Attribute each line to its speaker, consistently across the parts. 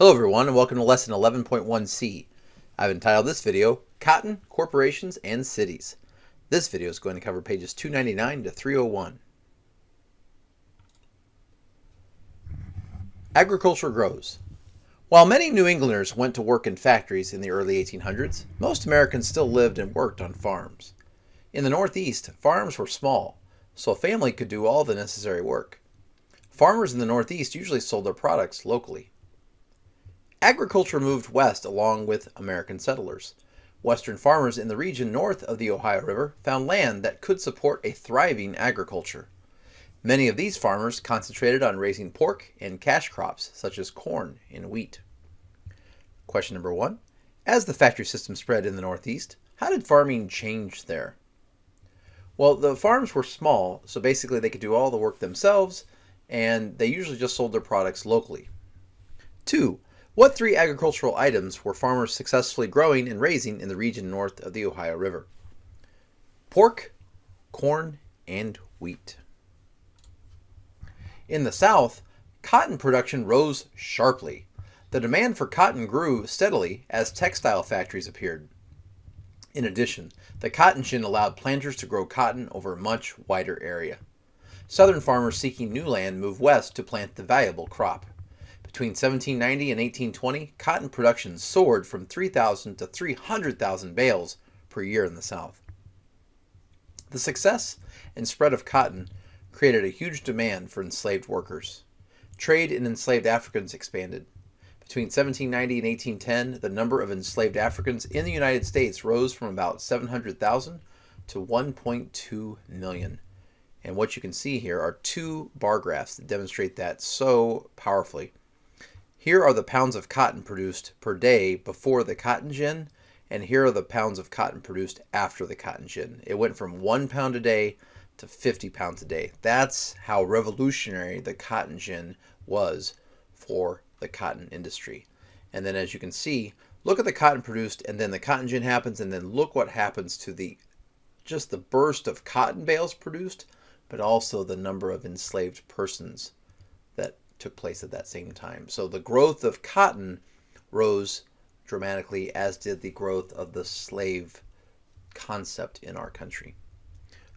Speaker 1: Hello everyone and welcome to lesson 11.1C. I've entitled this video, Cotton, Corporations, and Cities. This video is going to cover pages 299 to 301. Agriculture grows. While many New Englanders went to work in factories in the early 1800s, most Americans still lived and worked on farms. In the Northeast, farms were small, so a family could do all the necessary work. Farmers in the Northeast usually sold their products locally. Agriculture moved west along with American settlers. Western farmers in the region north of the Ohio River found land that could support a thriving agriculture. Many of these farmers concentrated on raising pork and cash crops such as corn and wheat. Question number 1. As the factory system spread in the Northeast, how did farming change there? Well, the farms were small, so basically they could do all the work themselves, and they usually just sold their products locally. 2. What 3 agricultural items were farmers successfully growing and raising in the region north of the Ohio River? Pork, corn, and wheat. In the South, cotton production rose sharply. The demand for cotton grew steadily as textile factories appeared. In addition, the cotton gin allowed planters to grow cotton over a much wider area. Southern farmers seeking new land moved west to plant the valuable crop. Between 1790 and 1820, cotton production soared from 3,000 to 300,000 bales per year in the South. The success and spread of cotton created a huge demand for enslaved workers. Trade in enslaved Africans expanded. Between 1790 and 1810, the number of enslaved Africans in the United States rose from about 700,000 to 1.2 million. And what you can see here are 2 bar graphs that demonstrate that so powerfully. Here are the pounds of cotton produced per day before the cotton gin, and here are the pounds of cotton produced after the cotton gin. It went from 1 pound a day to 50 pounds a day. That's how revolutionary the cotton gin was for the cotton industry. And then as you can see, look at the cotton produced, and then the cotton gin happens, and then look what happens to just the burst of cotton bales produced, but also the number of enslaved persons that took place at that same time. So the growth of cotton rose dramatically, as did the growth of the slave concept in our country.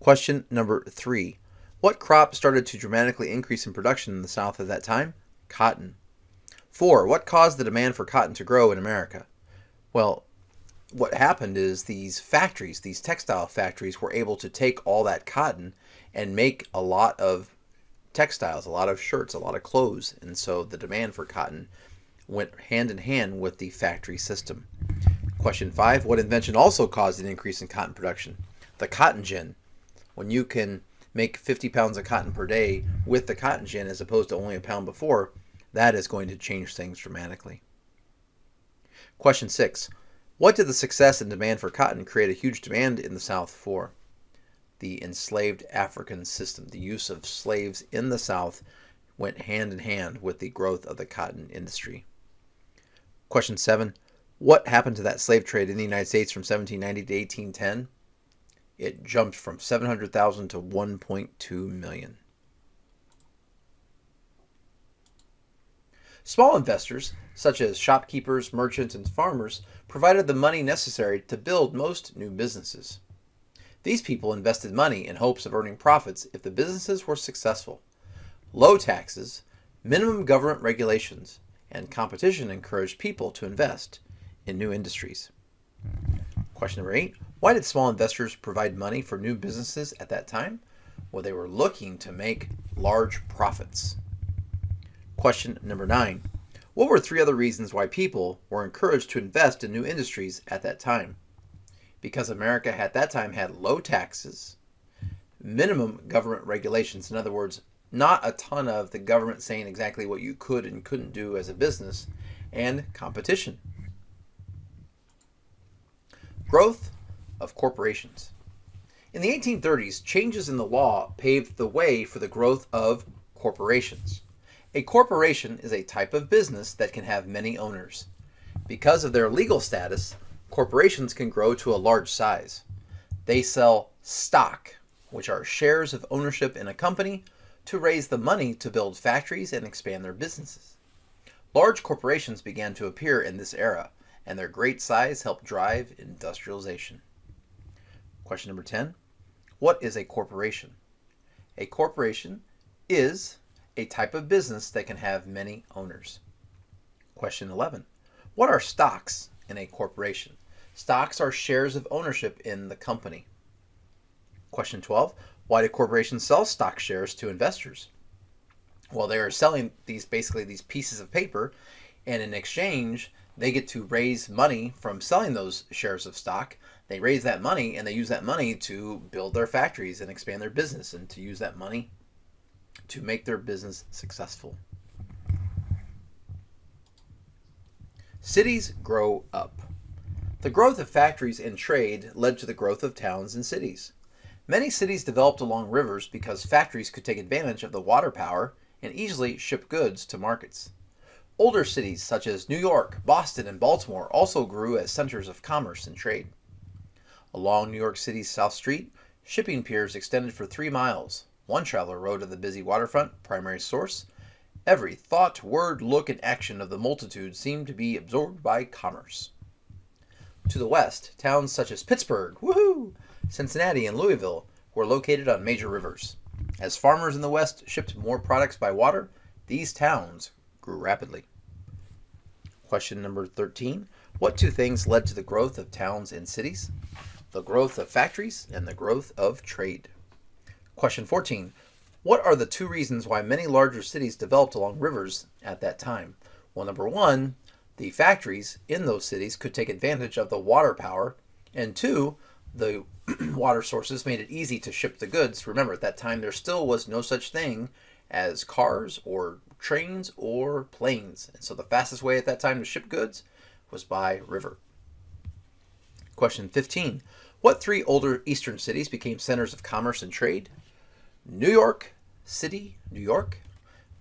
Speaker 1: Question number 3. What crop started to dramatically increase in production in the South at that time? Cotton. 4. What caused the demand for cotton to grow in America? Well, what happened is these factories, these textile factories, were able to take all that cotton and make a lot of textiles, a lot of shirts, a lot of clothes, and so the demand for cotton went hand in hand with the factory system. Question 5. What invention also caused an increase in cotton production? The cotton gin. When you can make 50 pounds of cotton per day with the cotton gin as opposed to only a pound before, that is going to change things dramatically. Question 6. What did the success and demand for cotton create a huge demand in the South for? The enslaved African system. The use of slaves in the South went hand in hand with the growth of the cotton industry. Question 7. What happened to that slave trade in the United States from 1790 to 1810? It jumped from 700,000 to 1.2 million. Small investors, such as shopkeepers, merchants, and farmers, provided the money necessary to build most new businesses. These people invested money in hopes of earning profits if the businesses were successful. Low taxes, minimum government regulations, and competition encouraged people to invest in new industries. Question number 8. Why did small investors provide money for new businesses at that time? Well, they were looking to make large profits. Question number 9. What were 3 other reasons why people were encouraged to invest in new industries at that time? Because America at that time had low taxes, minimum government regulations, in other words, not a ton of the government saying exactly what you could and couldn't do as a business, and competition. Growth of corporations. In the 1830s, changes in the law paved the way for the growth of corporations. A corporation is a type of business that can have many owners. Because of their legal status, corporations can grow to a large size. They sell stock, which are shares of ownership in a company, to raise the money to build factories and expand their businesses. Large corporations began to appear in this era, and their great size helped drive industrialization. Question number 10. What is a corporation? A corporation is a type of business that can have many owners. Question 11. What are stocks in a corporation? Stocks are shares of ownership in the company. Question 12. Why do corporations sell stock shares to investors? Well, they are selling these pieces of paper, and in exchange, they get to raise money from selling those shares of stock. They raise that money and they use that money to build their factories and expand their business, and to use that money to make their business successful. Cities grow up. The growth of factories and trade led to the growth of towns and cities. Many cities developed along rivers because factories could take advantage of the water power and easily ship goods to markets. Older cities such as New York, Boston, and Baltimore also grew as centers of commerce and trade. Along New York City's South Street, shipping piers extended for 3 miles. One traveler wrote of the busy waterfront primary source, "Every thought, word, look, and action of the multitude seemed to be absorbed by commerce." To the west, towns such as Pittsburgh, Cincinnati, and Louisville were located on major rivers. As farmers in the west shipped more products by water, these towns grew rapidly. Question number 13. What two things led to the growth of towns and cities? The growth of factories and the growth of trade. Question 14. What are the two reasons why many larger cities developed along rivers at that time? Well, number one, the factories in those cities could take advantage of the water power, and two, the water sources made it easy to ship the goods. Remember, at that time there still was no such thing as cars or trains or planes, and so the fastest way at that time to ship goods was by river. Question 15. What three older eastern cities became centers of commerce and trade? New York City, New York,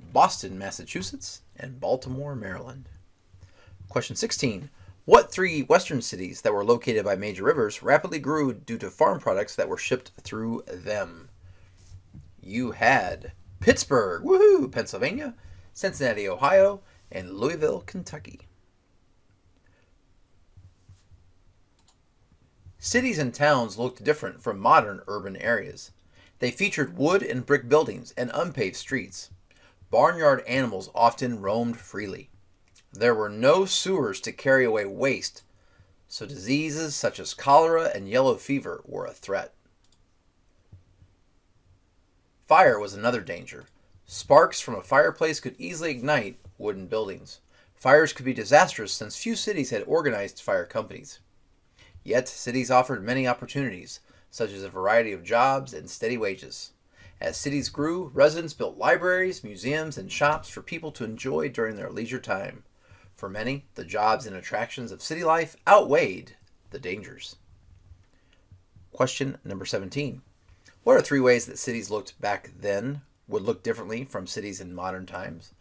Speaker 1: Boston, Massachusetts, and Baltimore, Maryland. Question 16. What three western cities that were located by major rivers rapidly grew due to farm products that were shipped through them? You had Pittsburgh, Pennsylvania, Cincinnati, Ohio, and Louisville, Kentucky. Cities and towns looked different from modern urban areas. They featured wood and brick buildings and unpaved streets. Barnyard animals often roamed freely. There were no sewers to carry away waste, so diseases such as cholera and yellow fever were a threat. Fire was another danger. Sparks from a fireplace could easily ignite wooden buildings. Fires could be disastrous since few cities had organized fire companies. Yet, cities offered many opportunities, such as a variety of jobs and steady wages. As cities grew, residents built libraries, museums, and shops for people to enjoy during their leisure time. For many, the jobs and attractions of city life outweighed the dangers. Question number 17. What are three ways that cities looked back then would look differently from cities in modern times?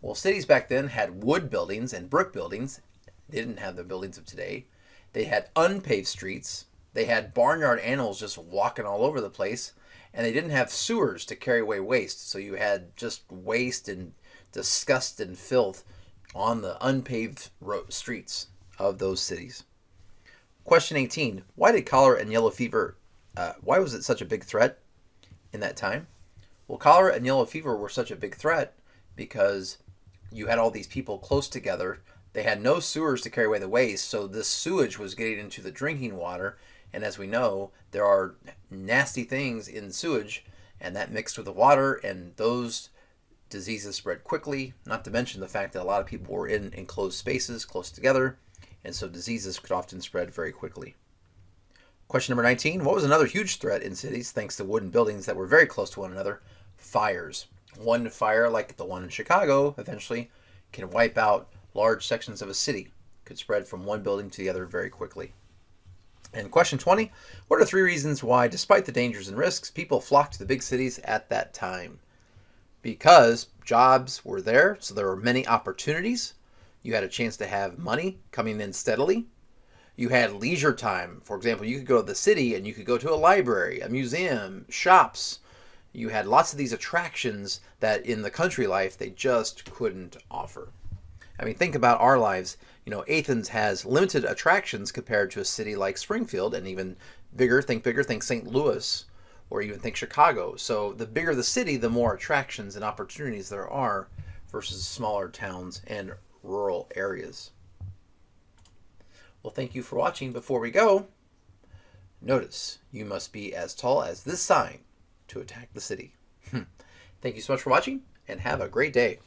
Speaker 1: Well, cities back then had wood buildings and brick buildings. They didn't have the buildings of today. They had unpaved streets. They had barnyard animals just walking all over the place. And they didn't have sewers to carry away waste. So you had just waste and disgust and filth on the unpaved streets of those cities. Question 18. Why did cholera and yellow fever, why was it such a big threat in that time? Well, cholera and yellow fever were such a big threat because you had all these people close together. They had no sewers to carry away the waste, so this sewage was getting into the drinking water. And as we know, there are nasty things in sewage, and that mixed with the water, and those diseases spread quickly, not to mention the fact that a lot of people were in enclosed spaces close together, and so diseases could often spread very quickly. Question number 19. What was another huge threat in cities thanks to wooden buildings that were very close to one another? Fires. One fire, like the one in Chicago, eventually can wipe out large sections of a city. Could spread from one building to the other very quickly. And question 20. What are three reasons why, despite the dangers and risks, people flocked to the big cities at that time? Because jobs were there, so there were many opportunities. You had a chance to have money coming in steadily. You had leisure time. For example, you could go to the city and you could go to a library, a museum, shops. You had lots of these attractions that in the country life they just couldn't offer. I mean, think about our lives. Athens has limited attractions compared to a city like Springfield, and even bigger, think St. Louis, or even think Chicago. So the bigger the city, the more attractions and opportunities there are versus smaller towns and rural areas. Well, thank you for watching. Before we go, notice you must be as tall as this sign to attack the city. Thank you so much for watching, and have a great day.